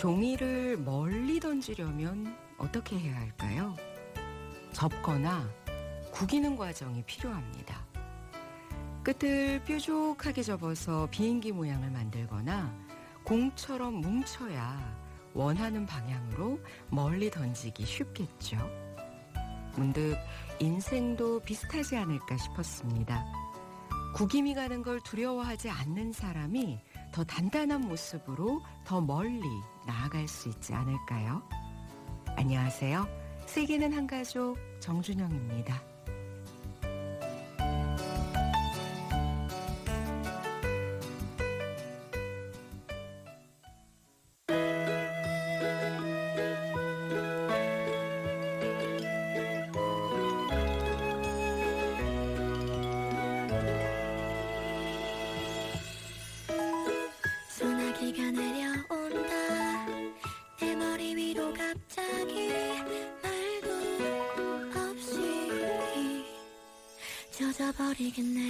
종이를 멀리 던지려면 어떻게 해야 할까요? 접거나 구기는 과정이 필요합니다. 끝을 뾰족하게 접어서 비행기 모양을 만들거나 공처럼 뭉쳐야 원하는 방향으로 멀리 던지기 쉽겠죠. 문득 인생도 비슷하지 않을까 싶었습니다. 구김이 가는 걸 두려워하지 않는 사람이 더 단단한 모습으로 더 멀리 나아갈 수 있지 않을까요? 안녕하세요. 세계는 한 가족 정준영입니다. 소나기가 내려온다. 내 머리 위로 갑자기 말도 없이 젖어버리겠네.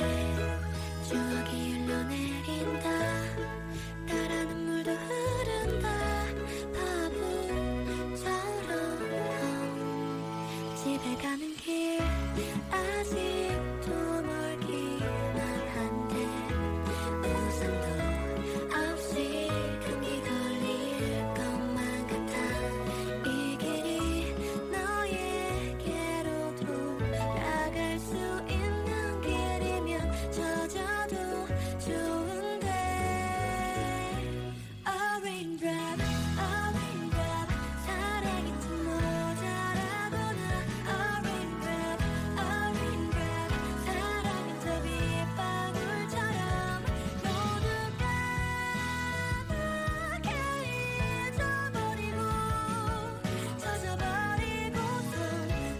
추억이 흘러내린다. 따라 눈물도 흐른다. 바보처럼 집에 가는 길 아직도 멀기는 한데 우산도 없이 감기 걸릴 것만 같아. 이 길이 너에게로 돌아갈 수 있는 길이면 젖어도 좋은데. A raindrop, 사랑이 좀 모자라구나. A raindrop, 사랑은 저 빗방울처럼 모두가 나게 잊어버리고 젖어버리고선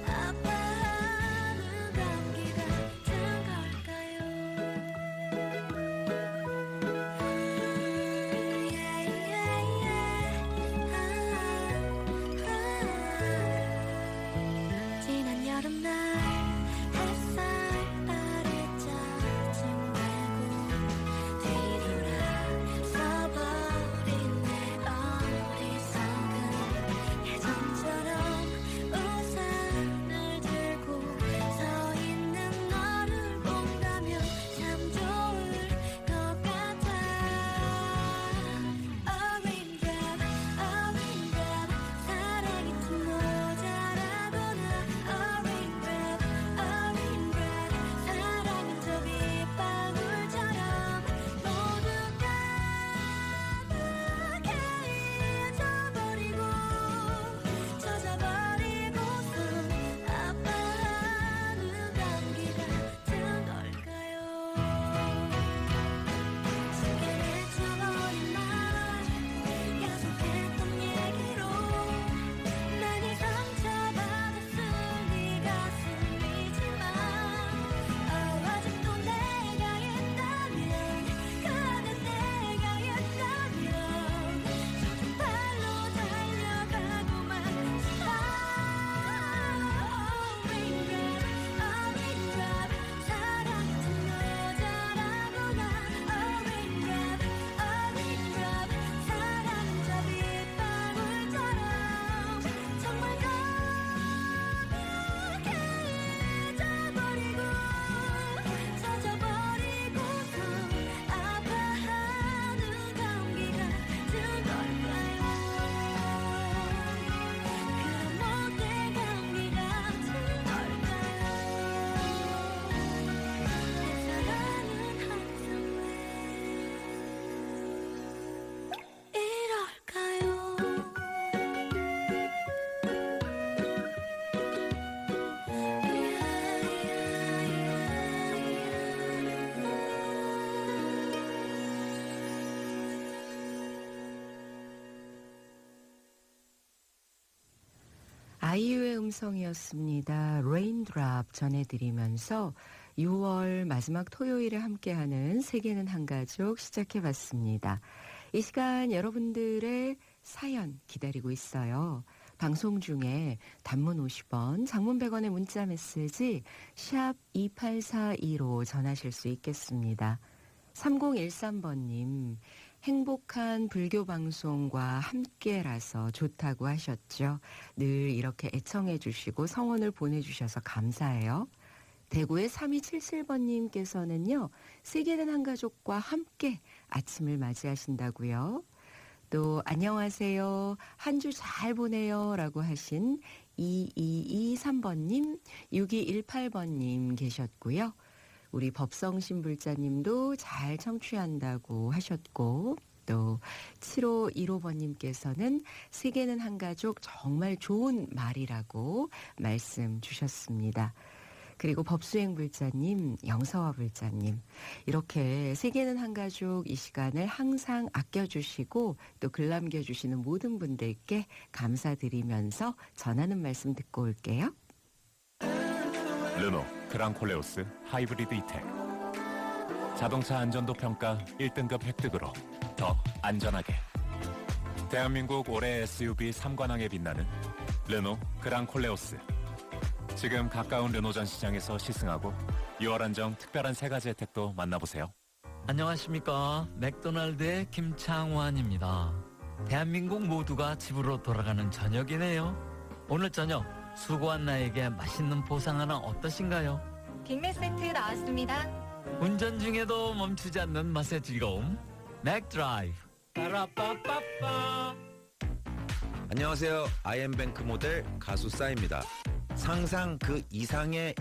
아파하는 감기 같은 걸까요? 지난 여름날 햇살 아래 짜증내고 뒤돌아서버린 내 어리석은 예전처럼 우산을 들고 서 있는 너를 본다면 참 좋을 것 같아. A raindrop, 사랑이 좀 모자라구나. A raindrop, 사랑은 저 빗방울처럼 모두가 나게 잊어버리고 젖어버리고선 아파하는 감기 같은 걸까요? 쉽게 맺혀버린 말, 약속했던 얘기로 많이 상처받았으니 가슴이지만 아직도 내가 있다면, 그대 내가 있다면 젖은 발로 달려가고만 싶어. Raindrop, 사랑이 좀 모자라구나. Raindrop, 사랑은 저 빗방울처럼 정말 가볍게 잊어버리고 젖어버리고선 아파하는 감기 같은 걸까요? 그런 못된 감기 같은 걸까요? 내 사랑은 항상 왜 이럴까요? 아이유의 음성이었습니다. Raindrop 전해드리면서 6월 마지막 토요일에 함께하는 세계는 한 가족 시작해봤습니다. 이 시간 여러분들의 사연 기다리고 있어요. 방송 중에 단문 50원, 장문 100원의 문자 메시지 샵 2842로 전하실 수 있겠습니다. 3013번님, 행복한 불교 방송과 함께라서 좋다고 하셨죠. 늘 이렇게 애청해 주시고 성원을 보내주셔서 감사해요. 대구의 3277번님께서는요. 세계는 한 가족과 함께 아침을 맞이하신다고요. 또 안녕하세요. 한 주 잘 보내요 라고 하신 2223번님, 6218번님 계셨고요. 우리 법성신불자님도 잘 청취한다고 하셨고 또 7515번님께서는 세계는 한 가족 정말 좋은 말이라고 말씀 주셨습니다. 그리고 법수행불자님, 영서화불자님 이렇게 세계는 한 가족 이 시간을 항상 아껴주시고 또 글 남겨주시는 모든 분들께 감사드리면서 전하는 말씀 듣고 올게요. 르노 그랑콜레오스 하이브리드 이텍 자동차 안전도 평가 1등급 획득으로 더 안전하게 대한민국 올해 SUV 3관왕에 빛나는 르노 그랑콜레오스 지금 가까운 르노전 시장에서 시승하고 6월 한정 특별한 3가지 혜택도 만나보세요. 안녕하십니까. 맥도날드의 김창완입니다. 대한민국 모두가 집으로 돌아가는 저녁이네요. 오늘 저녁 수고한 나에게 맛있는 보상 하나 어떠신가요? 빅맥 세트 나왔습니다. 운전 중에도 멈추지 않는 맛의 즐거움 맥드라이브. 빠라빠빠빠. 안녕하세요. 아이엠뱅크 모델 가수 싸입니다. 상상 그 이상의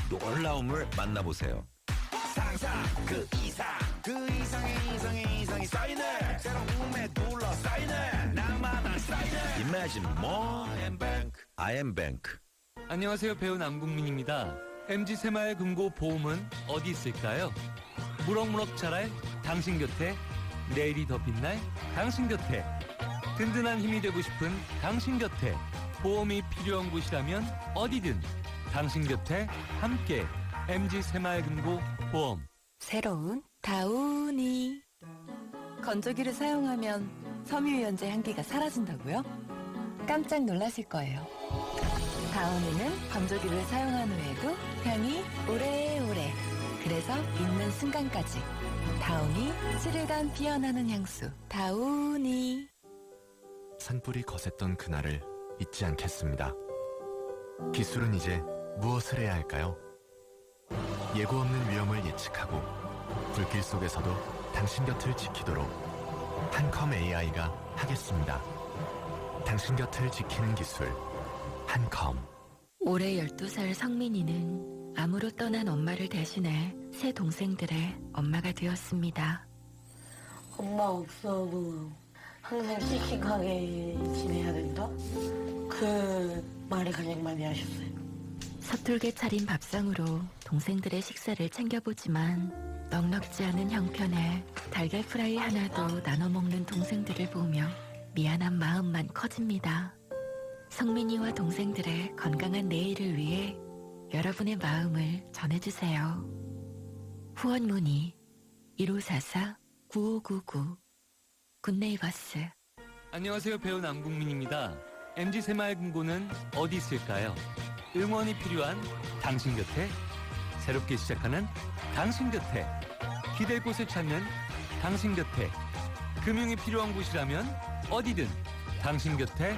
놀라움을 만나보세요. 상상 그 이상의 사인을 새로움에 둘러싸이는 나만한 사인을 Imagine more 아이엠뱅크. 안녕하세요. 배우 남궁민입니다. MG 새마을금고 보험은 어디 있을까요? 무럭무럭 자랄 당신 곁에, 내일이 더 빛날 당신 곁에, 든든한 힘이 되고 싶은 당신 곁에, 보험이 필요한 곳이라면 어디든 당신 곁에 함께 MG 새마을금고 보험. 새로운 다우니. 건조기를 사용하면 섬유유연제 향기가 사라진다고요? 깜짝 놀라실 거예요. 다우니는 건조기를 사용한 후에도 향이 오래오래. 그래서 있는 순간까지. 다우니 7일간 피어나는 향수. 다우니. 산불이 거셌던 그날을 잊지 않겠습니다. 기술은 이제 무엇을 해야 할까요? 예고 없는 위험을 예측하고 불길 속에서도 당신 곁을 지키도록 한컴 AI가 하겠습니다. 당신 곁을 지키는 기술 한컴. 올해 12살 성민이는 암으로 떠난 엄마를 대신해 세 동생들의 엄마가 되었습니다. 엄마 없어도 항상 씩씩하게 지내야 된다? 그 말을 가장 많이 하셨어요. 서툴게 차린 밥상으로 동생들의 식사를 챙겨보지만 넉넉지 않은 형편에 달걀 프라이 하나도 나눠 먹는 동생들을 보며 미안한 마음만 커집니다. 성민이와 동생들의 건강한 내일을 위해 여러분의 마음을 전해주세요. 후원 문의 1544-9599 굿네이버스. 안녕하세요. 배우 남궁민입니다. MG 새마을금고는 어디 있을까요? 응원이 필요한 당신 곁에, 새롭게 시작하는 당신 곁에, 기댈 곳을 찾는 당신 곁에, 금융이 필요한 곳이라면 어디든 당신 곁에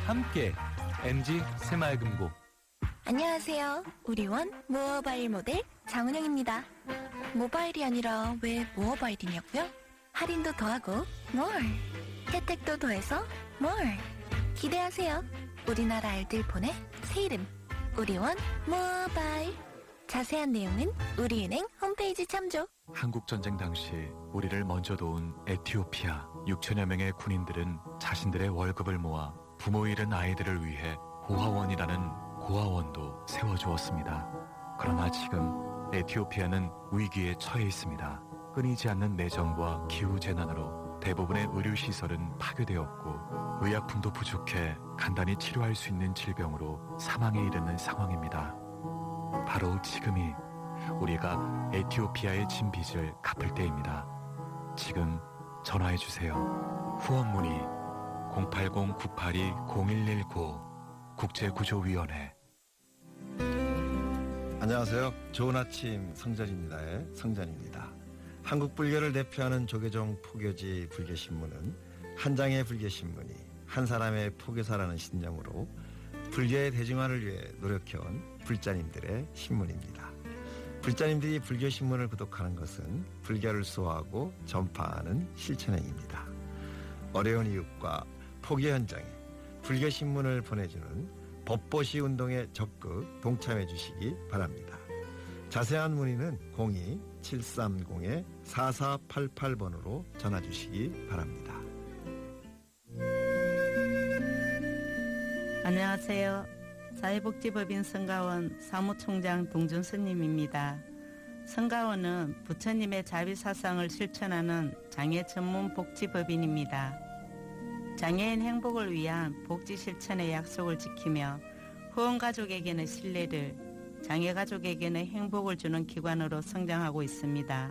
함께 MG 새마을금고. 안녕하세요. 우리원 모어바일 모델 장은영입니다. 모바일이 아니라 왜 모어바일이냐고요? 할인도 더하고 more, 혜택도 더해서 more. 기대하세요. 우리나라 알뜰폰의 새 이름 우리원 모바일. 자세한 내용은 우리은행 홈페이지 참조. 한국전쟁 당시 우리를 먼저 도운 에티오피아 6천여 명의 군인들은 자신들의 월급을 모아 부모 잃은 아이들을 위해 고아원이라는 고아원도 세워주었습니다. 그러나 지금 에티오피아는 위기에 처해 있습니다. 끊이지 않는 내전과 기후재난으로 대부분의 의료시설은 파괴되었고 의약품도 부족해 간단히 치료할 수 있는 질병으로 사망에 이르는 상황입니다. 바로 지금이 우리가 에티오피아의 진 빚을 갚을 때입니다. 지금 전화해주세요. 후원 문의 080-982-0119 국제구조위원회. 안녕하세요. 좋은 아침 성전입니다의 성전입니다. 한국 불교를 대표하는 조계종 포교지 불교신문은 한 장의 불교신문이 한 사람의 포교사라는 신념으로 불교의 대중화를 위해 노력해온 불자님들의 신문입니다. 불자님들이 불교신문을 구독하는 것은 불교를 수호하고 전파하는 실천행입니다. 어려운 이웃과 포교 현장에 불교신문을 보내주는 법보시 운동에 적극 동참해 주시기 바랍니다. 자세한 문의는 02-730-4488번으로 전화 주시기 바랍니다. 안녕하세요. 사회복지법인 성가원 사무총장 동준스님입니다. 성가원은 부처님의 자비사상을 실천하는 장애 전문 복지법인입니다. 장애인 행복을 위한 복지 실천의 약속을 지키며 후원가족에게는 신뢰를, 장애가족에게는 행복을 주는 기관으로 성장하고 있습니다.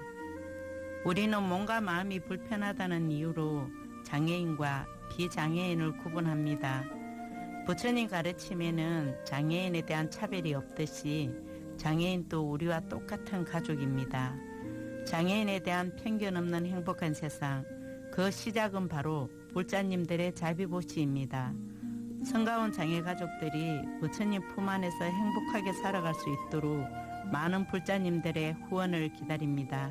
우리는 몸과 마음이 불편하다는 이유로 장애인과 비장애인을 구분합니다. 부처님 가르침에는 장애인에 대한 차별이 없듯이 장애인도 우리와 똑같은 가족입니다. 장애인에 대한 편견 없는 행복한 세상, 그 시작은 바로 불자님들의 자비보시입니다. 성가원 장애가족들이 부처님 품 안에서 행복하게 살아갈 수 있도록 많은 불자님들의 후원을 기다립니다.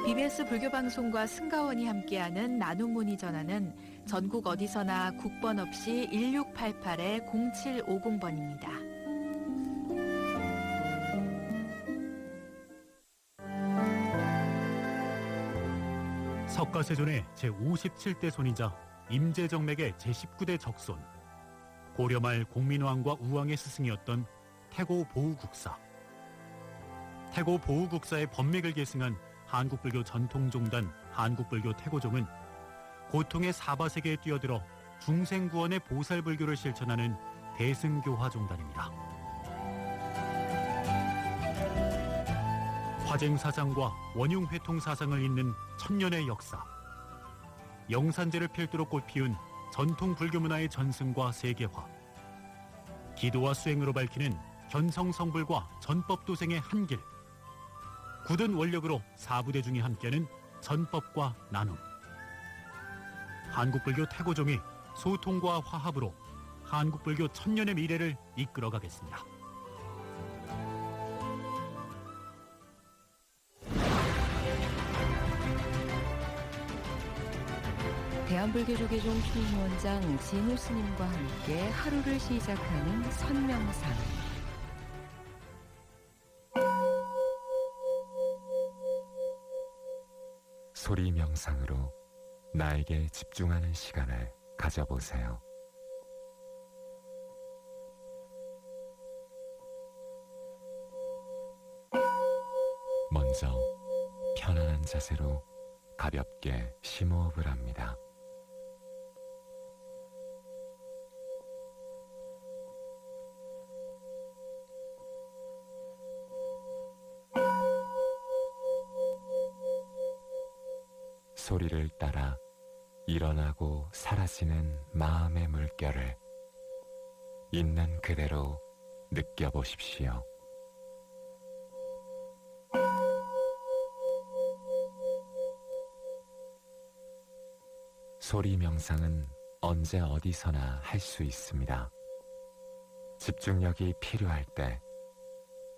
BBS 불교방송과 승가원이 함께하는 나눔문의 전화는 전국 어디서나 국번 없이 1688-0750번입니다. 석가세존의 제57대 손이자 임제정맥의 제19대 적손, 고려말 공민왕과 우왕의 스승이었던 태고 보우국사. 태고 보우국사의 법맥을 계승한 한국불교 전통종단 한국불교 태고종은 고통의 사바세계에 뛰어들어 중생구원의 보살불교를 실천하는 대승교화종단입니다. 화쟁사상과 원흉회통사상을 잇는 천년의 역사, 영산제를 필두로 꽃피운 전통 불교문화의 전승과 세계화, 기도와 수행으로 밝히는 견성성불과 전법도생의 한길, 굳은 원력으로 사부대중이 함께하는 전법과 나눔. 한국불교 태고종이 소통과 화합으로 한국불교 천년의 미래를 이끌어가겠습니다. 대한불교조계종 총무원장 진우 스님과 함께 하루를 시작하는 선명상. 소리 명상으로 나에게 집중하는 시간을 가져보세요. 먼저 편안한 자세로 가볍게 심호흡을 합니다. 소리를 따라 일어나고 사라지는 마음의 물결을 있는 그대로 느껴보십시오. 소리 명상은 언제 어디서나 할 수 있습니다. 집중력이 필요할 때,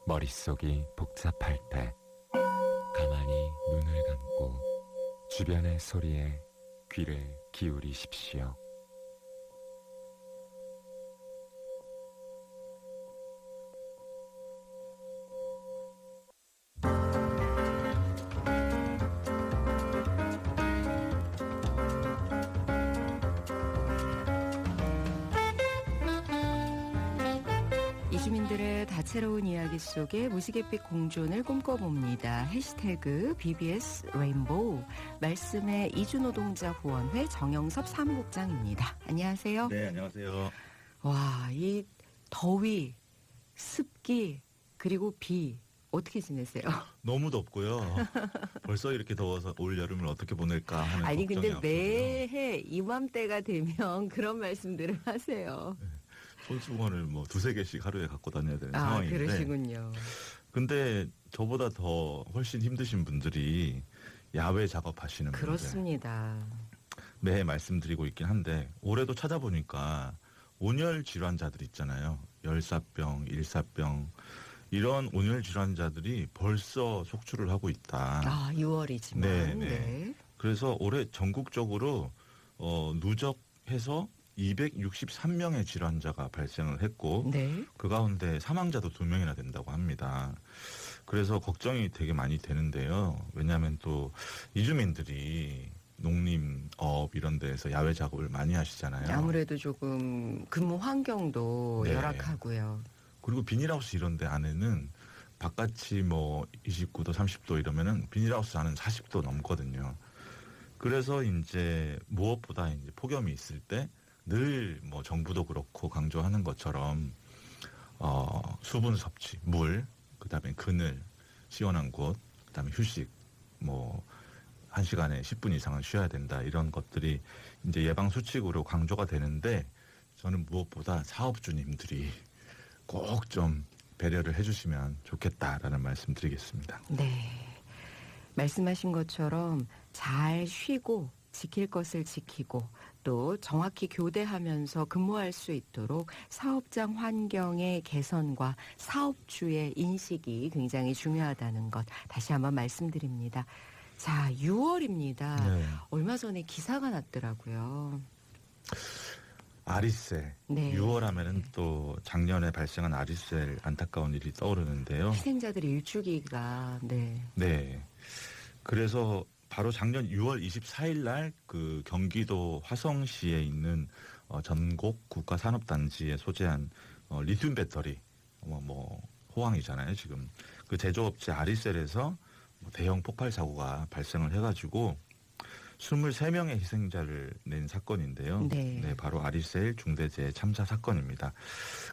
머릿속이 복잡할 때, 가만히 눈을 감고 주변의 소리에 귀를 기울이십시오. 이주민들의 다채로운 이야기 속에 무지갯빛 공존을 꿈꿔봅니다. 해시태그 BBS 레인보우. 말씀의 이주노동자 후원회 정영섭 사무국장입니다. 안녕하세요. 네, 안녕하세요. 와, 이 더위, 습기, 그리고 비 어떻게 지내세요? 너무 덥고요. 벌써 이렇게 더워서 올 여름을 어떻게 보낼까 하는 아니 걱정이 근데 앞서고요. 매해 이맘때가 되면 그런 말씀들을 하세요. 손수건을 뭐 두세 개씩 하루에 갖고 다녀야 되는 아, 상황인데 그러시군요. 근데 저보다 더 훨씬 힘드신 분들이 야외 작업하시는 분들 그렇습니다. 매해 말씀드리고 있긴 한데 올해도 찾아보니까 온열 질환자들 있잖아요. 열사병, 일사병 이런 온열 질환자들이 벌써 속출을 하고 있다. 아, 6월이지만. 네. 그래서 올해 전국적으로 누적해서 263명의 질환자가 발생을 했고 네. 그 가운데 사망자도 2명이나 된다고 합니다. 그래서 걱정이 되게 많이 되는데요. 왜냐하면 또 이주민들이 농림업 이런 데에서 야외 작업을 많이 하시잖아요. 아무래도 조금 근무 환경도 네. 열악하고요. 그리고 비닐하우스 이런 데 안에는 바깥이 뭐 29도, 30도 이러면은 비닐하우스 안은 40도 넘거든요. 그래서 이제 무엇보다 이제 폭염이 있을 때 늘 뭐 정부도 그렇고 강조하는 것처럼 수분 섭취, 물, 그다음에 그늘, 시원한 곳, 그다음에 휴식, 뭐 1시간에 10분 이상은 쉬어야 된다. 이런 것들이 이제 예방 수칙으로 강조가 되는데 저는 무엇보다 사업주님들이 꼭 좀 배려를 해주시면 좋겠다라는 말씀드리겠습니다. 네. 말씀하신 것처럼 잘 쉬고 지킬 것을 지키고 또 정확히 교대하면서 근무할 수 있도록 사업장 환경의 개선과 사업주의 인식이 굉장히 중요하다는 것 다시 한번 말씀드립니다. 자, 6월입니다. 네. 얼마 전에 기사가 났더라고요. 아리셀. 네. 6월 하면은 또 작년에 발생한 아리셀 안타까운 일이 떠오르는데요. 희생자들의 일주기가 네. 그래서 바로 작년 6월 24일 날 그 경기도 화성시에 있는 전곡 국가산업단지에 소재한 리튬 배터리 뭐 호황이잖아요 지금. 그 제조업체 아리셀에서 대형 폭발 사고가 발생을 해가지고 23명의 희생자를 낸 사건인데요. 네. 바로 아리셀 중대재해 참사 사건입니다.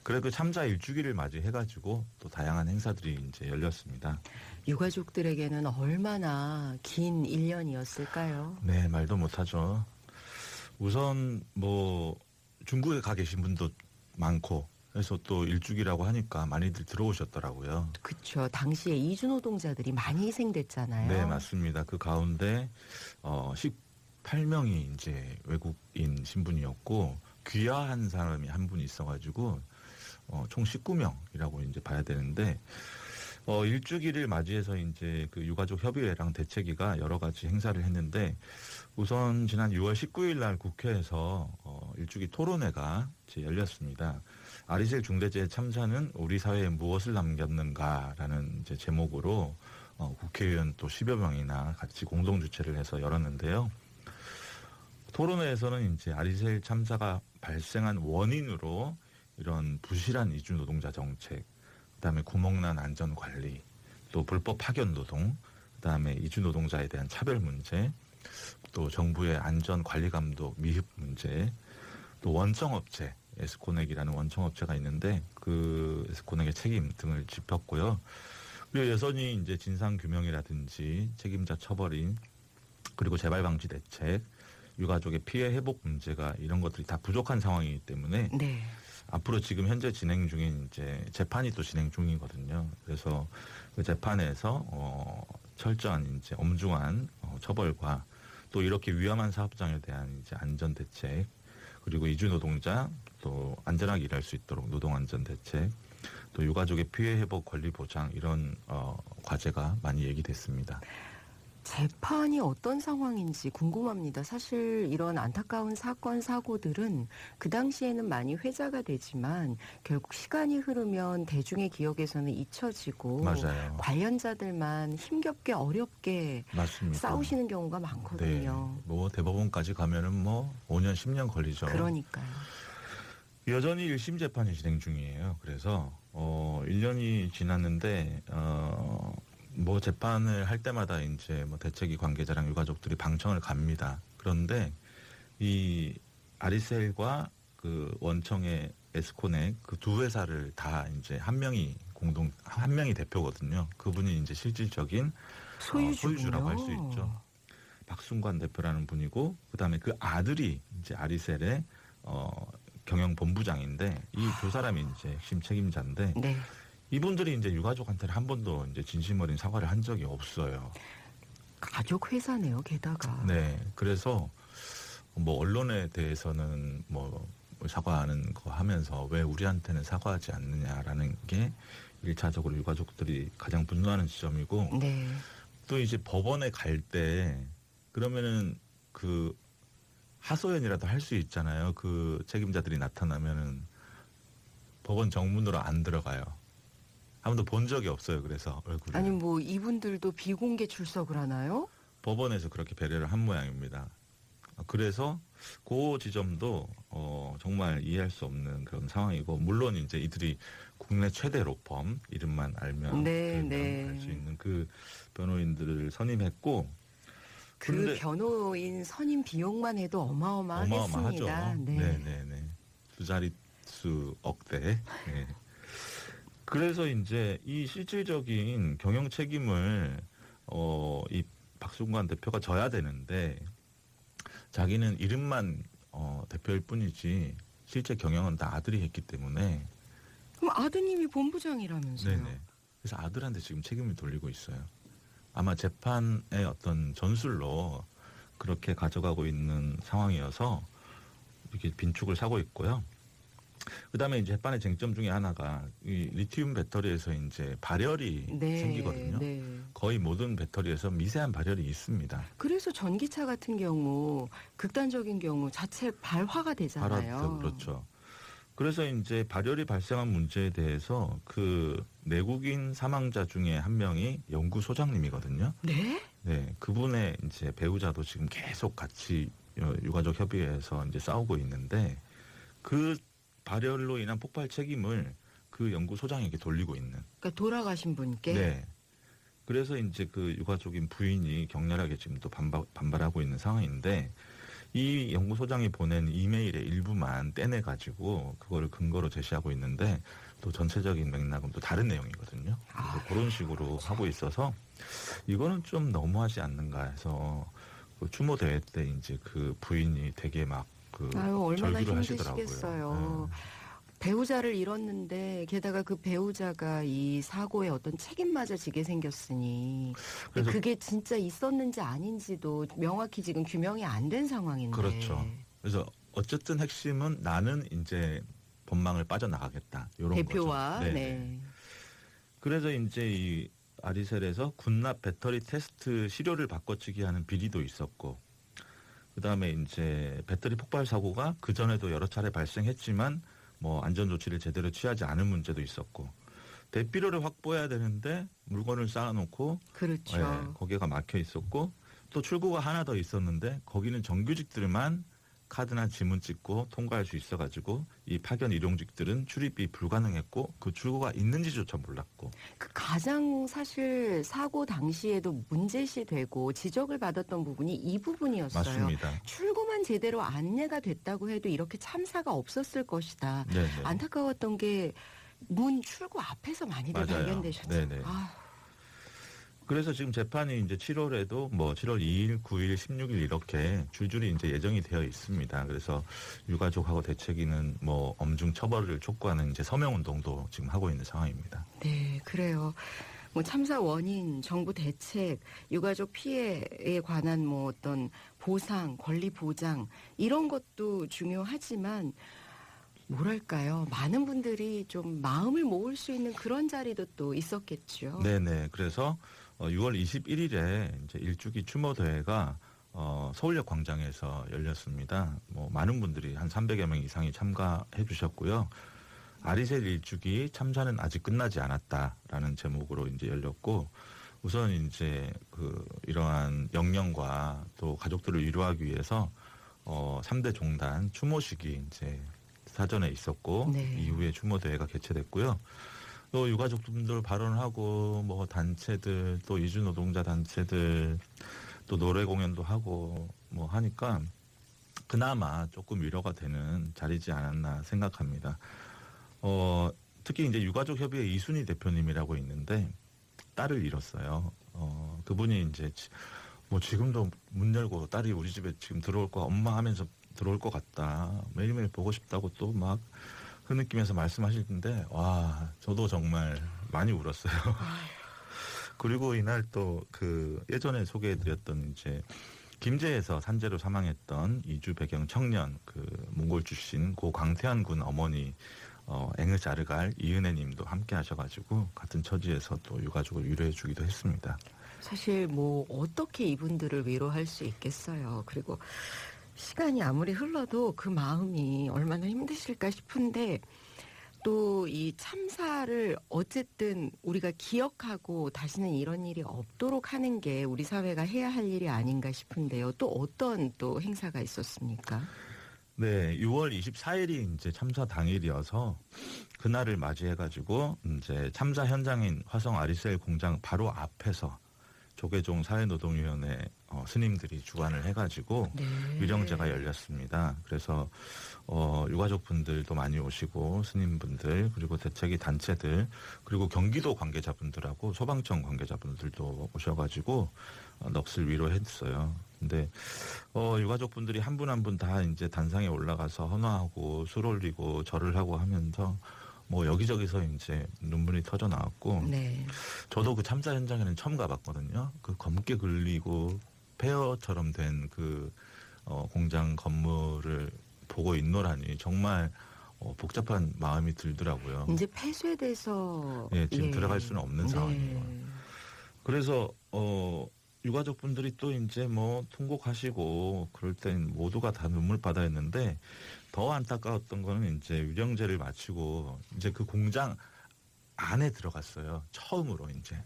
그래도 참사 일주기를 맞이해가지고 또 다양한 행사들이 이제 열렸습니다. 유가족들에게는 얼마나 긴 1년이었을까요? 네, 말도 못하죠. 우선 뭐 중국에 가 계신 분도 많고 그래서 또 일주기라고 하니까 많이들 들어오셨더라고요. 그렇죠. 당시에 이주 노동자들이 많이 희생됐잖아요. 네, 맞습니다. 그 가운데 18명이 이제 외국인 신분이었고 귀화한 사람이 한 분 있어가지고 총 19명이라고 이제 봐야 되는데 일주기를 맞이해서 이제 그 유가족 협의회랑 대책위가 여러 가지 행사를 했는데 우선 지난 6월 19일 날 국회에서 일주기 토론회가 이제 열렸습니다. 아리셀 중대재해 참사는 우리 사회에 무엇을 남겼는가라는 이제 제목으로 국회의원 또 10여 명이나 같이 공동 주최를 해서 열었는데요. 토론회에서는 이제 아리셀 참사가 발생한 원인으로 이런 부실한 이주 노동자 정책, 그다음에 구멍난 안전 관리, 또 불법 파견 노동, 그다음에 이주 노동자에 대한 차별 문제, 또 정부의 안전 관리 감독 미흡 문제, 또 원청업체 에스코넥이라는 원청업체가 있는데 그 에스코넥의 책임 등을 짚었고요. 그리고 여전히 이제 진상 규명이라든지 책임자 처벌인 그리고 재발 방지 대책, 유가족의 피해 회복 문제가 이런 것들이 다 부족한 상황이기 때문에 네. 앞으로 지금 현재 진행 중인 이제 재판이 또 진행 중이거든요. 그래서 그 재판에서 철저한 이제 엄중한 처벌과 또 이렇게 위험한 사업장에 대한 이제 안전 대책 그리고 이주 노동자 또 안전하게 일할 수 있도록 노동 안전 대책 또 유가족의 피해 회복 권리 보장 이런 과제가 많이 얘기됐습니다. 재판이 어떤 상황인지 궁금합니다. 사실 이런 안타까운 사건, 사고들은 그 당시에는 많이 회자가 되지만 결국 시간이 흐르면 대중의 기억에서는 잊혀지고 맞아요. 관련자들만 힘겹게 어렵게 맞습니다. 싸우시는 경우가 많거든요. 네. 뭐 대법원까지 가면은 뭐 5년, 10년 걸리죠. 그러니까요. 여전히 1심 재판이 진행 중이에요. 그래서 1년이 지났는데 뭐 재판을 할 때마다 이제 뭐 대책위 관계자랑 유가족들이 방청을 갑니다. 그런데 이 아리셀과 그 원청의 에스코넥 그 두 회사를 다 이제 한 명이 대표거든요. 그분이 이제 실질적인 소유주라고 할 수 있죠. 박순관 대표라는 분이고 그다음에 그 아들이 이제 아리셀의 경영 본부장인데 이 두 사람이 이제 핵심 책임자인데 네. 이분들이 이제 유가족한테는 한 번도 이제 진심 어린 사과를 한 적이 없어요. 가족 회사네요, 게다가. 네. 그래서 뭐 언론에 대해서는 뭐 사과하는 거 하면서 왜 우리한테는 사과하지 않느냐라는 게 1차적으로 유가족들이 가장 분노하는 지점이고 네. 또 이제 법원에 갈 때 그러면은 그 하소연이라도 할 수 있잖아요. 그 책임자들이 나타나면은 법원 정문으로 안 들어가요. 아무도 본 적이 없어요. 그래서 얼굴을. 아니 뭐 이분들도 비공개 출석을 하나요? 법원에서 그렇게 배려를 한 모양입니다. 그래서 그 지점도 정말 이해할 수 없는 그런 상황이고 물론 이제 이들이 국내 최대 로펌 이름만 알면 알 수 있는 그 변호인들을 선임했고 그 변호인 선임 비용만 해도 어마어마하겠습니다. 어마어마하죠. 네네네. 두 자릿수 억대. 네. 그래서 이제 이 실질적인 경영 책임을 이 박순관 대표가 져야 되는데 자기는 이름만 대표일 뿐이지 실제 경영은 다 아들이 했기 때문에. 그럼 아드님이 본부장이라면서요? 네네. 그래서 아들한테 지금 책임을 돌리고 있어요. 아마 재판의 어떤 전술로 그렇게 가져가고 있는 상황이어서 이렇게 빈축을 사고 있고요. 그다음에 이제 재판의 쟁점 중에 하나가 이 리튬 배터리에서 이제 발열이 생기거든요. 거의 모든 배터리에서 미세한 발열이 있습니다. 그래서 전기차 같은 경우 극단적인 경우 자체 발화가 되잖아요. 그렇죠. 그래서 이제 발열이 발생한 문제에 대해서 그 내국인 사망자 중에 한 명이 연구소장님이거든요. 네? 네, 그분의 이제 배우자도 지금 계속 같이 유가족 협의회에서 이제 싸우고 있는데 그 발열로 인한 폭발 책임을 그 연구소장에게 돌리고 있는. 그러니까 돌아가신 분께. 네. 그래서 이제 그 유가족인 부인이 격렬하게 지금 또 반발하고 있는 상황인데 이 연구소장이 보낸 이메일의 일부만 떼내가지고 그거를 근거로 제시하고 있는데 또 전체적인 맥락은 또 다른 내용이거든요. 그래서 그런 식으로 하고 있어서 이거는 좀 너무하지 않는가 해서 그 추모 대회 때 이제 그 부인이 되게 막 그 얼마나 절규를 힘드시겠어요. 하시더라고요. 배우자를 잃었는데 게다가 그 배우자가 이 사고에 어떤 책임마저 지게 생겼으니 그게 진짜 있었는지 아닌지도 명확히 지금 규명이 안 된 상황인데. 그렇죠. 그래서 어쨌든 핵심은 나는 이제 법망을 빠져나가겠다. 이런 대표와 거죠. 그래서 이제 이 아리셀에서 군납 배터리 테스트 시료를 바꿔치기 하는 비리도 있었고 그다음에 이제 배터리 폭발 사고가 그 전에도 여러 차례 발생했지만 뭐 안전 조치를 제대로 취하지 않은 문제도 있었고 대피로를 확보해야 되는데 물건을 쌓아놓고 그렇죠. 거기가 막혀 있었고 또 출구가 하나 더 있었는데 거기는 정규직들만 카드나 지문 찍고 통과할 수 있어가지고 이 파견 일용직들은 출입이 불가능했고 그 출구가 있는지조차 몰랐고. 그 가장 사실 사고 당시에도 문제시되고 지적을 받았던 부분이 이 부분이었어요. 맞습니다. 출구만 제대로 안내가 됐다고 해도 이렇게 참사가 없었을 것이다. 네네. 안타까웠던 게 문 출구 앞에서 많이들 발견되셨죠. 네네. 그래서 지금 재판이 이제 7월에도 뭐 7월 2일, 9일, 16일 이렇게 줄줄이 이제 예정이 되어 있습니다. 그래서 유가족하고 대책위는 뭐 엄중 처벌을 촉구하는 이제 서명 운동도 지금 하고 있는 상황입니다. 네, 그래요. 뭐 참사 원인, 정부 대책, 유가족 피해에 관한 뭐 어떤 보상, 권리 보장 이런 것도 중요하지만 뭐랄까요? 많은 분들이 좀 마음을 모을 수 있는 그런 자리도 또 있었겠죠. 네네. 그래서 6월 21일에 이제 일주기 추모 대회가 서울역 광장에서 열렸습니다. 뭐 많은 분들이 한 300여 명 이상이 참가해 주셨고요. 아리셀 일주기 참사는 아직 끝나지 않았다라는 제목으로 이제 열렸고 우선 이제 그 이러한 영령과 또 가족들을 위로하기 위해서 3대 종단 추모식이 이제 사전에 있었고 이후에 추모 대회가 개최됐고요. 또 유가족분들 발언을 하고 뭐 단체들 또 이주 노동자 단체들 또 노래 공연도 하고 뭐 하니까 그나마 조금 위로가 되는 자리지 않았나 생각합니다. 특히 이제 유가족 협의회 이순희 대표님이라고 있는데 딸을 잃었어요. 그분이 이제 뭐 지금도 문 열고 딸이 우리 집에 지금 들어올 거 엄마 하면서 들어올 것 같다. 매일매일 보고 싶다고 또 막 그 느낌에서 말씀하시는데 와 저도 정말 많이 울었어요. 그리고 이날 또 그 예전에 소개해드렸던 이제 김제에서 산재로 사망했던 이주 배경 청년 그 몽골 출신 고 강태환 군 어머니 앵으자르갈 이은혜님도 함께 하셔가지고 같은 처지에서 또 유가족을 위로해주기도 했습니다. 사실 뭐 어떻게 이분들을 위로할 수 있겠어요. 그리고 시간이 아무리 흘러도 그 마음이 얼마나 힘드실까 싶은데 또 이 참사를 어쨌든 우리가 기억하고 다시는 이런 일이 없도록 하는 게 우리 사회가 해야 할 일이 아닌가 싶은데요. 또 어떤 또 행사가 있었습니까? 네, 6월 24일이 이제 참사 당일이어서 그날을 맞이해가지고 이제 참사 현장인 화성 아리셀 공장 바로 앞에서 조계종 사회노동위원회 스님들이 주관을 해가지고 네. 위령제가 열렸습니다. 그래서 유가족분들도 많이 오시고 스님분들 그리고 대책위 단체들 그리고 경기도 관계자분들하고 소방청 관계자분들도 오셔가지고 넋을 위로했어요. 근데 유가족분들이 한 분 한 분 다 이제 단상에 올라가서 헌화하고 술 올리고 절을 하고 하면서 뭐 여기저기서 이제 눈물이 터져 나왔고 네. 저도 그 참사 현장에는 처음 가봤거든요. 그 검게 그리고 폐허처럼 된 그 공장 건물을 보고 있노라니 정말 복잡한 마음이 들더라고요. 이제 폐쇄돼서 예, 지금 들어갈 수는 없는 네. 상황이에요. 그래서 유가족분들이 또 이제 뭐 통곡하시고 그럴 땐 모두가 다 눈물바다였는데 더 안타까웠던 거는 이제 위령제를 마치고 이제 그 공장 안에 들어갔어요. 처음으로 이제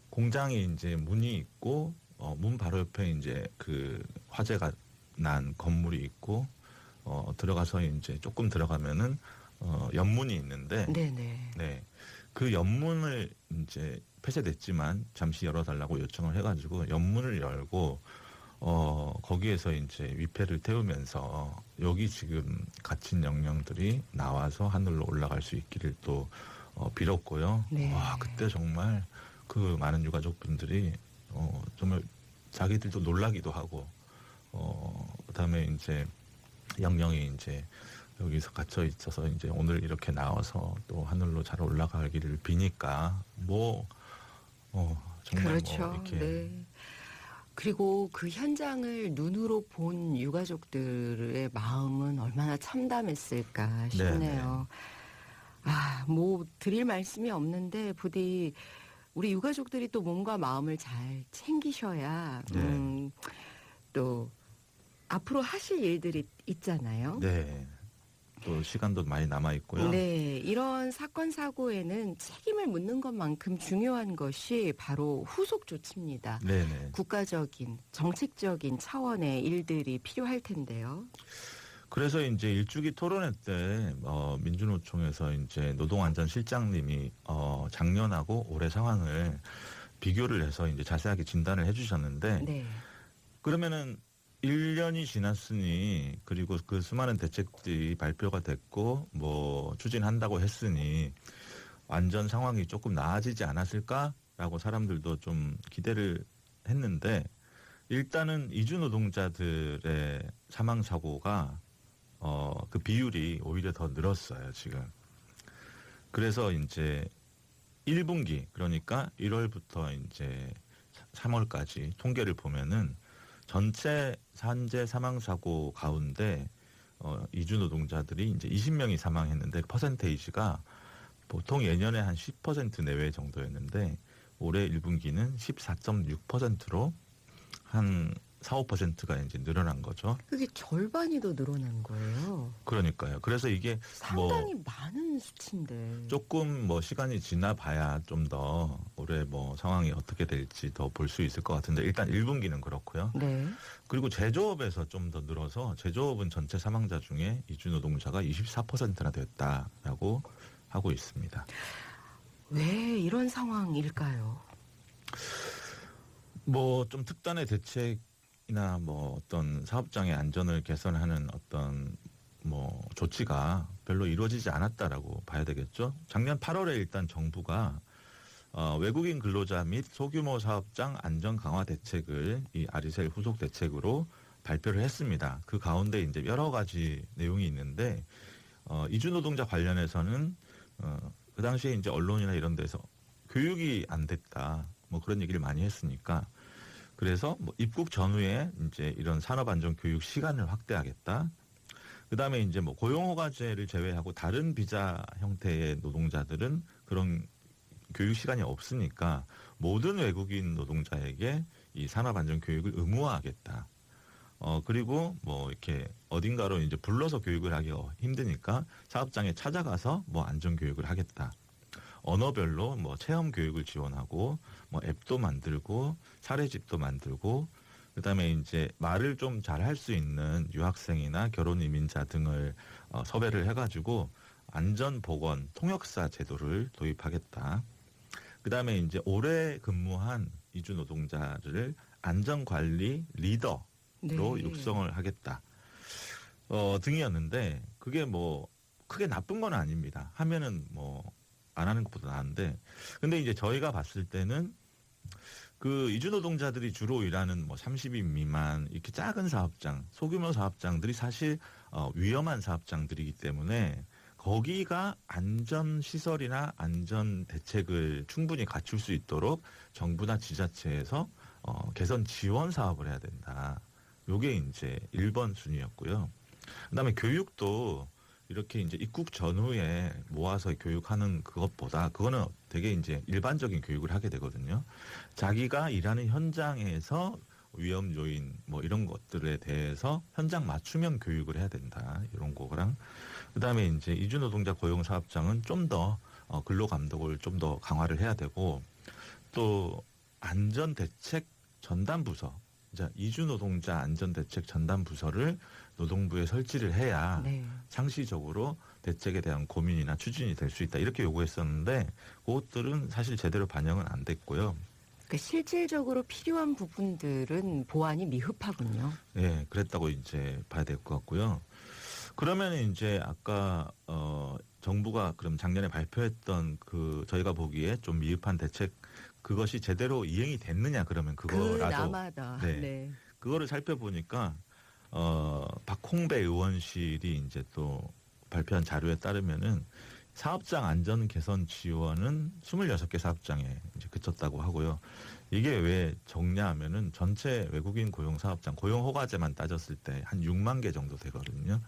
공장이 이제 문이 있고 문 바로 옆에 이제 그 화재가 난 건물이 있고 들어가서 이제 조금 들어가면은 연문이 있는데 네네. 네. 그 연문을 이제 폐쇄됐지만 잠시 열어달라고 요청을 해가지고 연문을 열고 거기에서 이제 위패를 태우면서 여기 지금 갇힌 영령들이 나와서 하늘로 올라갈 수 있기를 또 빌었고요. 네. 와 그때 정말 그 많은 유가족분들이 정말 자기들도 놀라기도 하고 그다음에 이제 영령이 이제 여기서 갇혀 있어서 이제 오늘 이렇게 나와서 또 하늘로 잘 올라가기를 비니까 뭐 정말 그렇죠. 뭐 이렇게 네. 그리고 그 현장을 눈으로 본 유가족들의 마음은 얼마나 참담했을까 싶네요. 뭐 드릴 말씀이 없는데 부디 우리 유가족들이 또 몸과 마음을 잘 챙기셔야 또 앞으로 하실 일들이 있잖아요. 네. 또 시간도 많이 남아 있고요. 네, 이런 사건 사고에는 책임을 묻는 것만큼 중요한 것이 바로 후속 조치입니다. 네네. 국가적인 정책적인 차원의 일들이 필요할 텐데요. 그래서 이제 일주기 토론회 때 민주노총에서 이제 노동안전실장님이 작년하고 올해 상황을 비교를 해서 이제 자세하게 진단을 해주셨는데 네. 그러면은 1년이 지났으니 그리고 그 수많은 대책들이 발표가 됐고 뭐 추진한다고 했으니 안전 상황이 조금 나아지지 않았을까라고 사람들도 좀 기대를 했는데 일단은 이주 노동자들의 사망 사고가 그 비율이 오히려 더 늘었어요, 지금. 그래서 이제 1분기 그러니까 1월부터 이제 3월까지 통계를 보면은 전체 산재 사망 사고 가운데 이주 노동자들이 이제 20명이 사망했는데 퍼센테이지가 보통 예년에 한 10% 내외 정도였는데 올해 1분기는 14.6%로 한 4, 5%가 이제 늘어난 거죠. 그게 절반이 더 늘어난 거예요. 그러니까요. 그래서 이게 상당히 많은 수치인데. 조금 뭐 시간이 지나 봐야 좀 더 올해 뭐 상황이 어떻게 될지 더 볼 수 있을 것 같은데 일단 1분기는 그렇고요. 네. 그리고 제조업에서 좀 더 늘어서 제조업은 전체 사망자 중에 이주 노동자가 24%나 됐다라고 하고 있습니다. 왜 이런 상황일까요? 뭐 좀 특단의 대책이나 뭐 어떤 사업장의 안전을 개선하는 어떤 뭐 조치가 별로 이루어지지 않았다라고 봐야 되겠죠. 작년 8월에 일단 정부가 외국인 근로자 및 소규모 사업장 안전 강화 대책을 이 아리셀 후속 대책으로 발표를 했습니다. 그 가운데 이제 여러 가지 내용이 있는데 이주 노동자 관련해서는 그 당시에 이제 언론이나 이런 데서 교육이 안 됐다. 뭐 그런 얘기를 많이 했으니까 그래서 뭐 입국 전후에 이제 이런 산업안전교육 시간을 확대하겠다. 그다음에 이제 뭐 고용허가제를 제외하고 다른 비자 형태의 노동자들은 그런 교육 시간이 없으니까 모든 외국인 노동자에게 이 산업안전교육을 의무화하겠다. 그리고 뭐 이렇게 어딘가로 이제 불러서 교육을 하기가 힘드니까 사업장에 찾아가서 뭐 안전교육을 하겠다. 언어별로 뭐 체험 교육을 지원하고 뭐 앱도 만들고 사례집도 만들고 그다음에 이제 말을 좀 잘 할 수 있는 유학생이나 결혼 이민자 등을 섭외를 해가지고 안전보건 통역사 제도를 도입하겠다. 그다음에 이제 오래 근무한 이주 노동자를 안전관리 리더로 육성을 하겠다. 등이었는데 그게 뭐 크게 나쁜 건 아닙니다. 하면은 뭐 안 하는 것보다 나은데 근데 이제 저희가 봤을 때는 그 이주 노동자들이 주로 일하는 뭐 30인 미만 이렇게 작은 사업장, 소규모 사업장들이 사실 위험한 사업장들이기 때문에 거기가 안전 시설이나 안전 대책을 충분히 갖출 수 있도록 정부나 지자체에서 개선 지원 사업을 해야 된다. 요게 이제 1번 순위였고요. 그다음에 교육도 이렇게 이제 입국 전후에 모아서 교육하는 그것보다 그거는 되게 이제 일반적인 교육을 하게 되거든요. 자기가 일하는 현장에서 위험 요인 뭐 이런 것들에 대해서 현장 맞춤형 교육을 해야 된다. 이런 거랑 그다음에 이제 이주 노동자 고용 사업장은 좀 더 근로 감독을 좀 더 강화를 해야 되고 또 안전 대책 전담 부서 이제 이주 노동자 안전 대책 전담 부서를 노동부에 설치를 해야 상시적으로 대책에 대한 고민이나 추진이 될 수 있다. 이렇게 요구했었는데 그것들은 사실 제대로 반영은 안 됐고요. 그러니까 실질적으로 필요한 부분들은 보완이 미흡하군요. 네, 그랬다고 이제 봐야 될 것 같고요. 그러면 이제 아까 정부가 그럼 작년에 발표했던 그 저희가 보기에 좀 미흡한 대책 그것이 제대로 이행이 됐느냐 그러면 그거라도 그나마다 네. 그거를 살펴보니까 박홍배 의원실이 이제 또 발표한 자료에 따르면은 사업장 안전 개선 지원은 26개 사업장에 이제 그쳤다고 하고요. 이게 왜 적냐 하면은 전체 외국인 고용 사업장 고용 허가제만 따졌을 때 한 6만 개 정도 되거든요.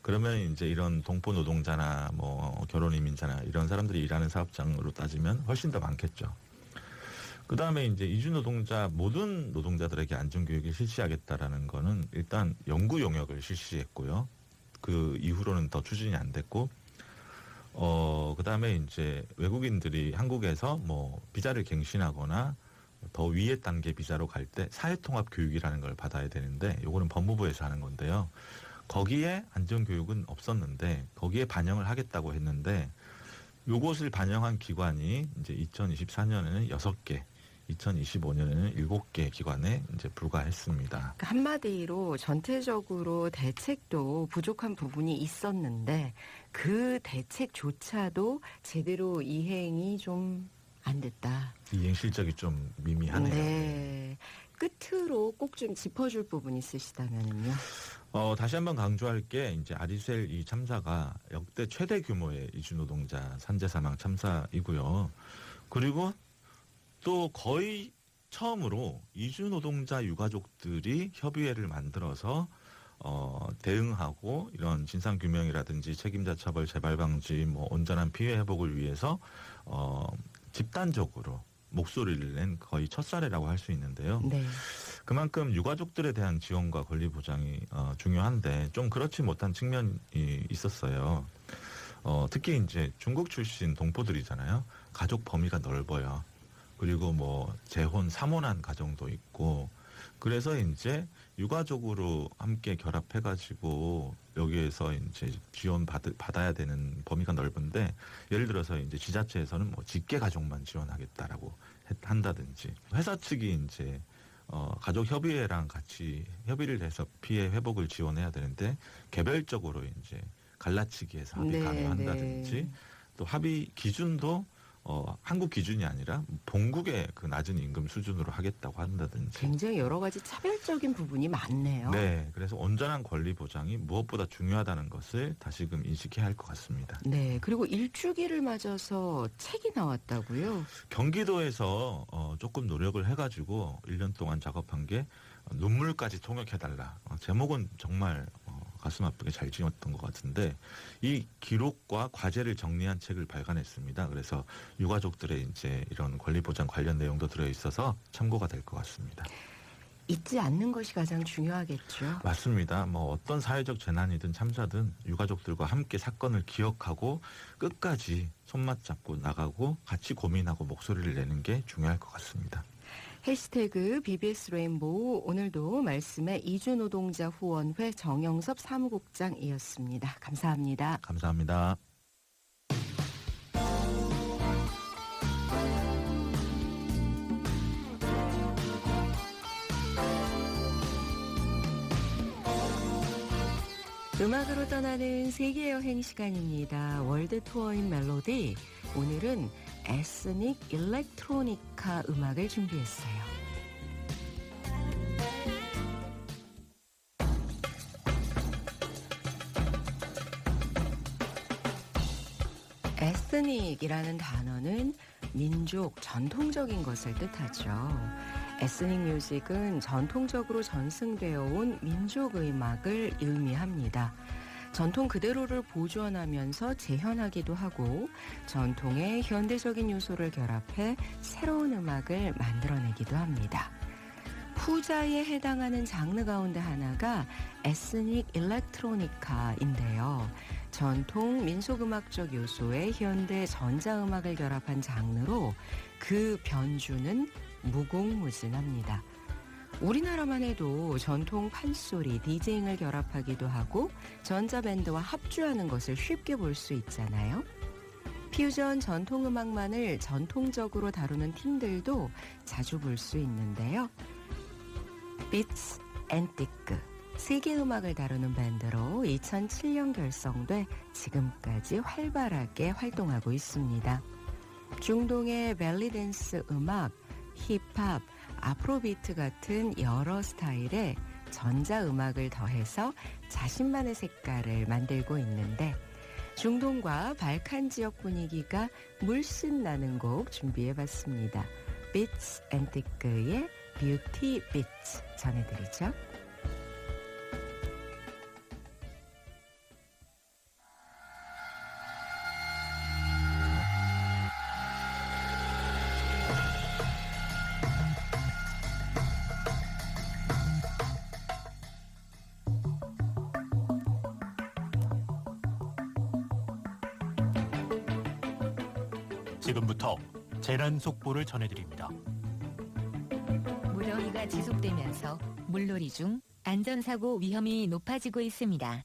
그러면 이제 이런 동포 노동자나 뭐 결혼 이민자나 이런 사람들이 일하는 사업장으로 따지면 훨씬 더 많겠죠. 그다음에 이제 이주 노동자 모든 노동자들에게 안전교육을 실시하겠다라는 거는 일단 연구 용역을 실시했고요. 그 이후로는 더 추진이 안 됐고 그다음에 이제 외국인들이 한국에서 뭐 비자를 갱신하거나 더 위의 단계 비자로 갈 때 사회통합 교육이라는 걸 받아야 되는데 요거는 법무부에서 하는 건데요. 거기에 안전교육은 없었는데 거기에 반영을 하겠다고 했는데 요것을 반영한 기관이 이제 2024년에는 6개 2025년에는 7개 기관에 이제 불과했습니다. 그러니까 한마디로 전체적으로 대책도 부족한 부분이 있었는데 그 대책조차도 제대로 이행이 좀 안 됐다. 이행 실적이 좀 미미하네요. 네. 끝으로 꼭 좀 짚어줄 부분 있으시다면요. 다시 한번 강조할 게 이제 아리셀 이 참사가 역대 최대 규모의 이주 노동자 산재 사망 참사이고요. 그리고 또 거의 처음으로 이주 노동자 유가족들이 협의회를 만들어서 대응하고 이런 진상 규명이라든지 책임자 처벌 재발 방지 뭐 온전한 피해 회복을 위해서 집단적으로 목소리를 낸 거의 첫 사례라고 할 수 있는데요. 네. 그만큼 유가족들에 대한 지원과 권리 보장이 중요한데 좀 그렇지 못한 측면이 있었어요. 특히 이제 중국 출신 동포들이잖아요. 가족 범위가 넓어요. 그리고 뭐 재혼, 삼혼한 가정도 있고 그래서 이제 유가족으로 함께 결합해가지고 여기에서 이제 지원 받아야 되는 범위가 넓은데 예를 들어서 이제 지자체에서는 뭐 직계 가족만 지원하겠다라고 한다든지 회사 측이 이제 가족 협의회랑 같이 협의를 해서 피해 회복을 지원해야 되는데 개별적으로 이제 갈라치기해서 합의 가능한다든지 또 합의 기준도 한국 기준이 아니라 본국의 그 낮은 임금 수준으로 하겠다고 한다든지. 굉장히 여러 가지 차별적인 부분이 많네요. 네, 그래서 온전한 권리 보장이 무엇보다 중요하다는 것을 다시금 인식해야 할 것 같습니다. 네, 그리고 일주기를 맞아서 책이 나왔다고요? 경기도에서 조금 노력을 해가지고 1년 동안 작업한 게 눈물까지 통역해달라. 제목은 정말 가슴 아프게 잘 지었던 것 같은데 이 기록과 과제를 정리한 책을 발간했습니다. 그래서 유가족들의 이제 이런 권리 보장 관련 내용도 들어 있어서 참고가 될 것 같습니다. 잊지 않는 것이 가장 중요하겠죠. 맞습니다. 뭐 어떤 사회적 재난이든 참사든 유가족들과 함께 사건을 기억하고 끝까지 손맛 잡고 나가고 같이 고민하고 목소리를 내는 게 중요할 것 같습니다. 해시태그 BBS 레인보우 오늘도 말씀에 이주노동자 후원회 정영섭 사무국장이었습니다. 감사합니다. 감사합니다. 음악으로 떠나는 세계 여행 시간입니다. 월드 투어인 멜로디. 오늘은 에스닉 일렉트로니카 음악을 준비했어요. 에스닉이라는 단어는 민족, 전통적인 것을 뜻하죠. 에스닉 뮤직은 전통적으로 전승되어 온 민족 음악을 의미합니다. 전통 그대로를 보존하면서 재현하기도 하고 전통의 현대적인 요소를 결합해 새로운 음악을 만들어내기도 합니다. 푸자에 해당하는 장르 가운데 하나가 에스닉 일렉트로니카인데요. 전통 민속음악적 요소의 현대 전자음악을 결합한 장르로 그 변주는 무궁무진합니다. 우리나라만 해도 전통 판소리, 디제잉을 결합하기도 하고 전자밴드와 합주하는 것을 쉽게 볼 수 있잖아요. 퓨전 전통음악만을 전통적으로 다루는 팀들도 자주 볼 수 있는데요. 비츠 앤티크, 세계 음악을 다루는 밴드로 2007년 결성돼 지금까지 활발하게 활동하고 있습니다. 중동의 벨리댄스 음악, 힙합, 아프로비트 같은 여러 스타일의 전자음악을 더해서 자신만의 색깔을 만들고 있는데 중동과 발칸 지역 분위기가 물씬 나는 곡 준비해봤습니다. 비츠 앤티크의 뷰티 비츠 전해드리죠. 지금부터 재난 속보를 전해드립니다. 무더위가 지속되면서 물놀이 중 안전사고 위험이 높아지고 있습니다.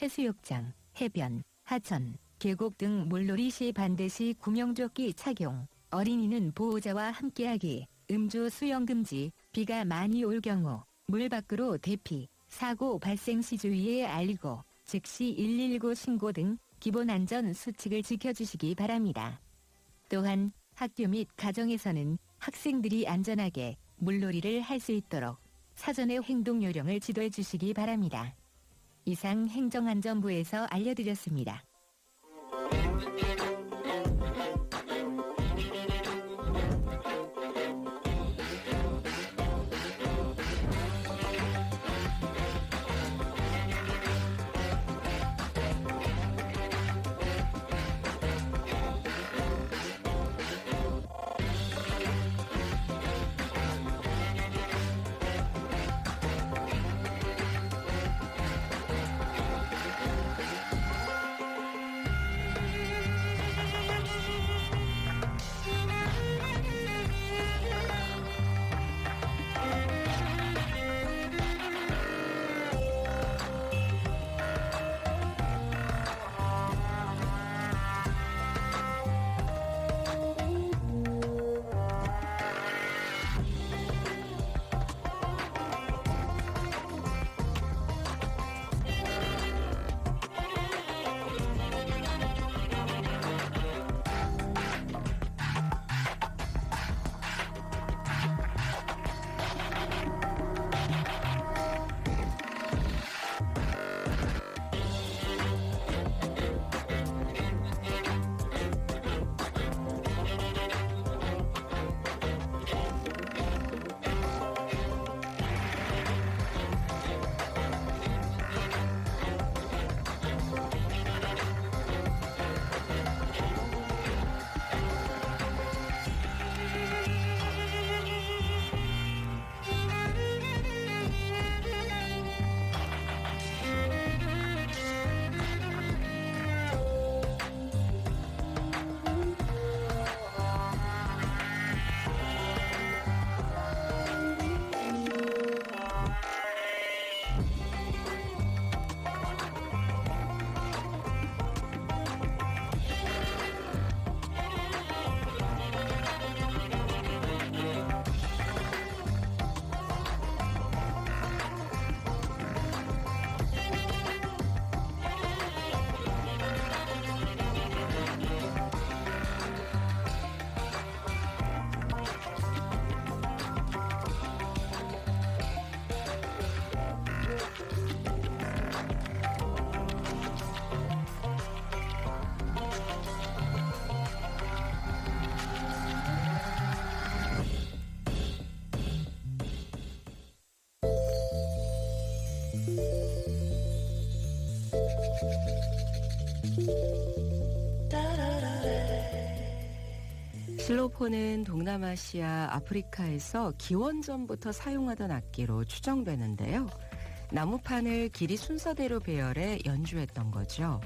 해수욕장, 해변, 하천, 계곡 등 물놀이 시 반드시 구명조끼 착용, 어린이는 보호자와 함께하기, 음주 수영 금지, 비가 많이 올 경우 물 밖으로 대피, 사고 발생 시 주의에 알리고 즉시 119 신고 등 기본 안전 수칙을 지켜주시기 바랍니다. 또한 학교 및 가정에서는 학생들이 안전하게 물놀이를 할 수 있도록 사전에 행동 요령을 지도해 주시기 바랍니다. 이상 행정안전부에서 알려드렸습니다. 실로폰은 동남아시아, 아프리카에서 기원전부터 사용하던 악기로 추정되는데요. 나무판을 길이 순서대로 배열해 연주했던 거죠.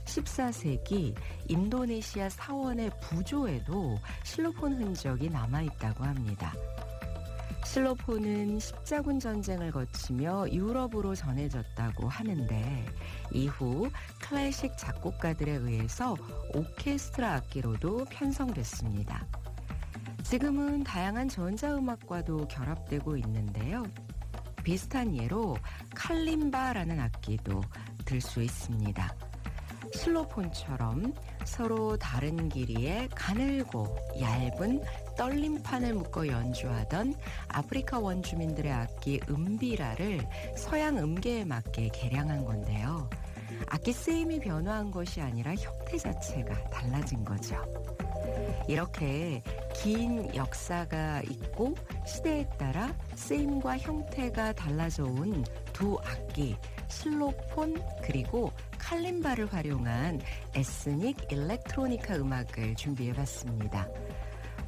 14세기 인도네시아 사원의 부조에도 실로폰 흔적이 남아있다고 합니다. 실로폰은 십자군 전쟁을 거치며 유럽으로 전해졌다고 하는데 이후 클래식 작곡가들에 의해서 오케스트라 악기로도 편성됐습니다. 지금은 다양한 전자음악과도 결합되고 있는데요. 비슷한 예로 칼림바라는 악기도 들 수 있습니다. 실로폰처럼 서로 다른 길이의 가늘고 얇은 떨림판을 묶어 연주하던 아프리카 원주민들의 악기 음비라를 서양 음계에 맞게 개량한 건데요. 악기 쓰임이 변화한 것이 아니라 형태 자체가 달라진 거죠. 이렇게 긴 역사가 있고 시대에 따라 쓰임과 형태가 달라져 온 두 악기, 실로폰 그리고 칼림바를 활용한 에스닉 일렉트로니카 음악을 준비해봤습니다.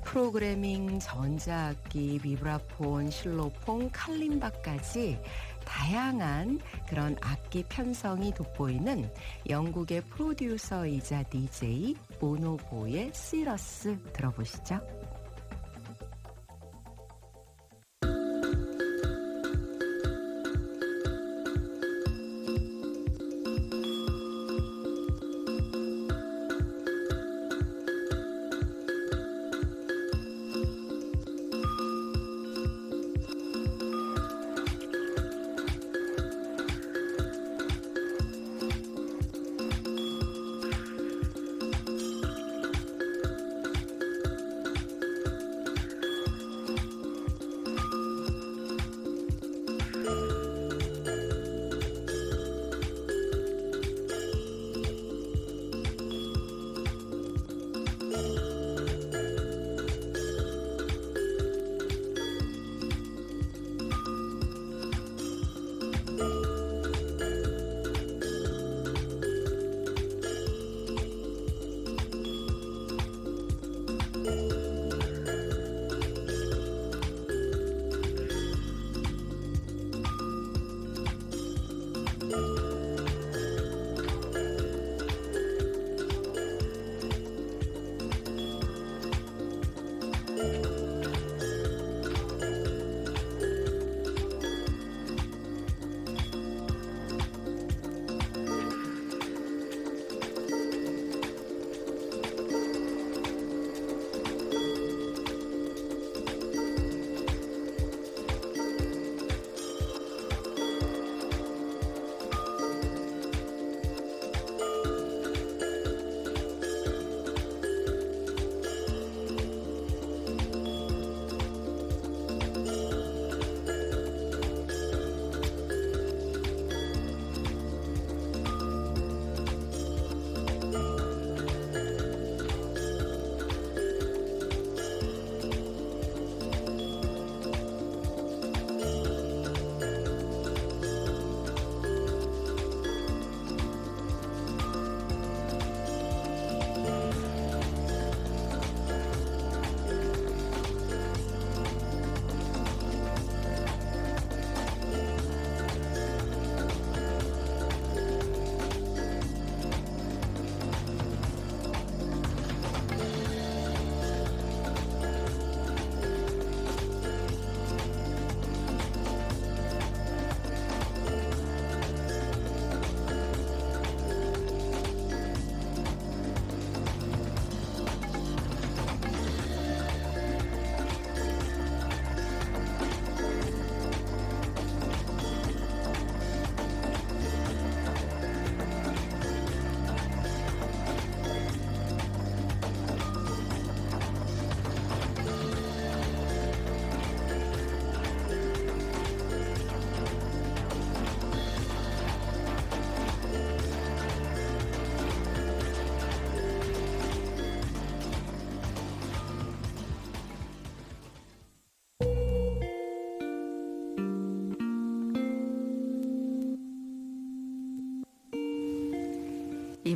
프로그래밍, 전자악기, 비브라폰, 실로폰, 칼림바까지 다양한 그런 악기 편성이 돋보이는 영국의 프로듀서이자 DJ 보노보의 시러스 들어보시죠.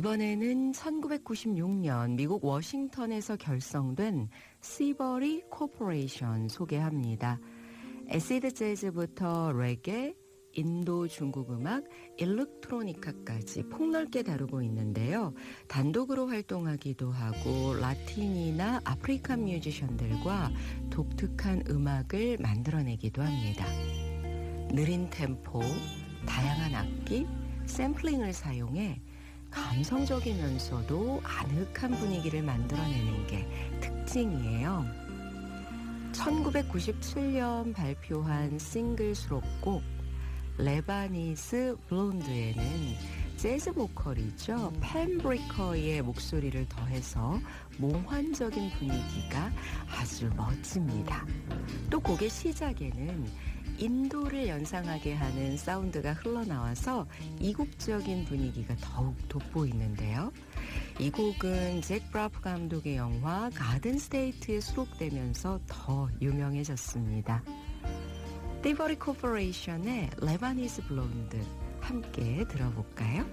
이번에는 1996년 미국 워싱턴에서 결성된 시버리 코퍼레이션 소개합니다. 애시드 재즈부터 레게, 인도 중국 음악, 일렉트로니카까지 폭넓게 다루고 있는데요. 단독으로 활동하기도 하고 라틴이나 아프리칸 뮤지션들과 독특한 음악을 만들어내기도 합니다. 느린 템포, 다양한 악기, 샘플링을 사용해 감성적이면서도 아늑한 분위기를 만들어내는 게 특징이에요. 1997년 발표한 싱글 수록곡 레바니스 블론드에는 재즈 보컬이죠. 팬 브리커의 목소리를 더해서 몽환적인 분위기가 아주 멋집니다. 또 곡의 시작에는 인도를 연상하게 하는 사운드가 흘러나와서 이국적인 분위기가 더욱 돋보이는데요. 이 곡은 잭 브라프 감독의 영화 가든 스테이트에 수록되면서 더 유명해졌습니다. 시버리 코퍼레이션의 레바니스 블론드 함께 들어볼까요?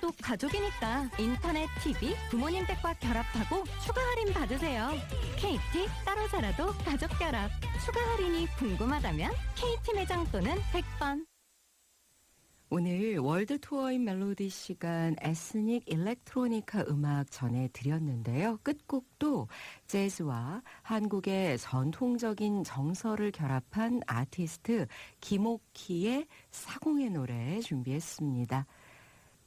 그래도 가족이니까 인터넷, TV, 부모님 댁과 결합하고 추가 할인 받으세요. KT 따로 살아도 가족 결합. 추가 할인이 궁금하다면 KT 매장 또는 100번. 오늘 월드 투어인 멜로디 시간 에스닉 일렉트로니카 음악 전해드렸는데요. 끝곡도 재즈와 한국의 전통적인 정서를 결합한 아티스트 김옥희의 사공의 노래 준비했습니다.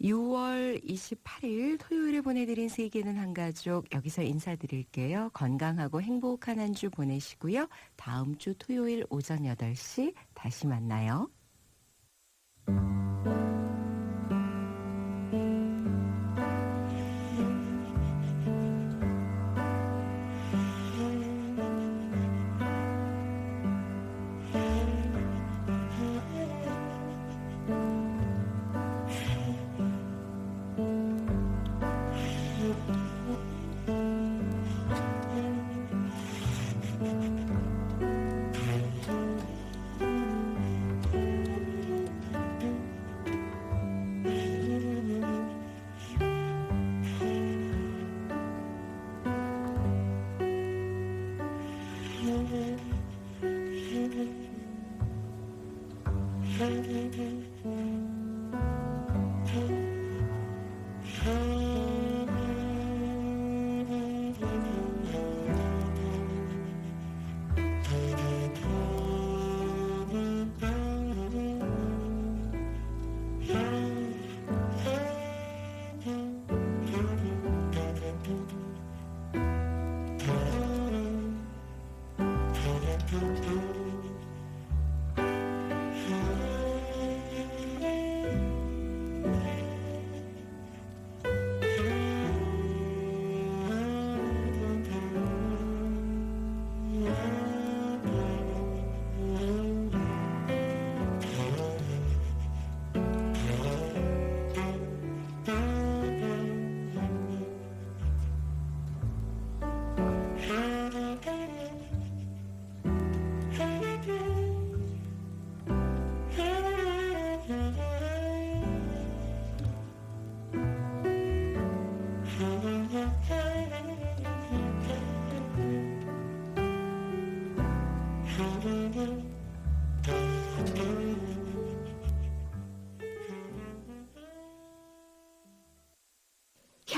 6월 28일 토요일에 보내드린 세계는 한가족 여기서 인사드릴게요. 건강하고 행복한 한 주 보내시고요. 다음 주 토요일 오전 8시 다시 만나요.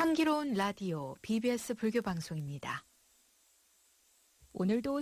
향기로운 라디오 BBS 불교 방송입니다. 오늘도